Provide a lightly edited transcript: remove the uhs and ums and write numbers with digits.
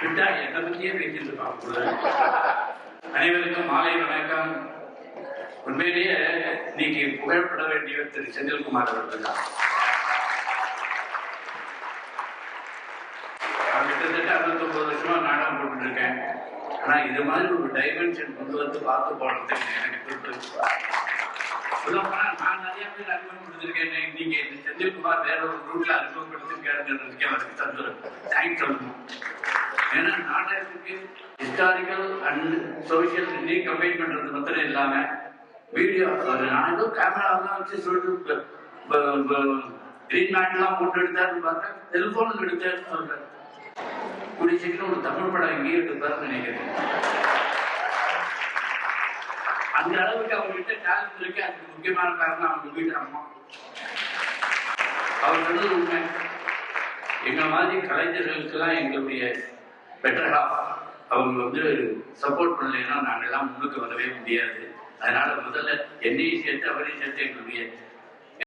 விட்டா என்னை பத்தியே பேசிட்டு இருப்பாங்க. அனைவருக்கும் மாலை வணக்கம். உண்மையிலேயே இன்னைக்கு புகழப்பட வேண்டிய திரு செந்தில்குமார் அவர்கள் தான். கிட்டத்தட்ட 69 வருஷமா நாடகம் போட்டு இருக்கேன். ஆனா இது மாதிரி ஒரு டைமென்ஷன் கொண்டு வந்து பார்த்து போடுறதுக்கு எனக்கு நான் நிறைய பேர் அறிமுகப்படுத்திருக்கேன். நீங்க செந்தில்குமார் வேற ஒரு ரூட்ல அறிமுகப்படுத்திருக்காருங்கிறதுக்கு அவருக்கு சந்தோஷம், தேங்க்ஸ் சொல்லணும். ஏன்னா நாடகத்துக்கு ஹிஸ்டாரிக்கல் அண்ட் சோசியல் ரெண்டையும் கம்பைன் பண்றது மாத்திரம் இல்லாம வீடியோ நான் ஏதோ கேமராலாம் வச்சு சொல்லிட்டு கிரீன் மேட்லாம் போட்டு எடுத்தாருன்னு பார்த்தா செல்போன் எடுத்தாருன்னு சொல்றாரு. கூடிய சீக்கிரம் ஒரு தமிழ் படம் எங்கேயும் எடுத்தாருன்னு நினைக்கிறேன். அந்த அளவுக்கு அவர்கிட்ட டேலண்ட் இருக்கு. அதுக்கு முக்கியமான காரணம் அவங்க வீட்டு அம்மா. அவர் சொன்னது உண்மை. எங்க மாதிரி கலைஞர்களுக்கெல்லாம் எங்களுடைய பெட்டர் ஹாஃப் அவங்க சப்போர்ட் பண்ணலைன்னா நாங்கெல்லாம் முன்னுக்கு வரவே முடியாது. அதனால முதல்ல என்னையும் சேர்த்து அவரையும் சேர்த்து எங்களுடைய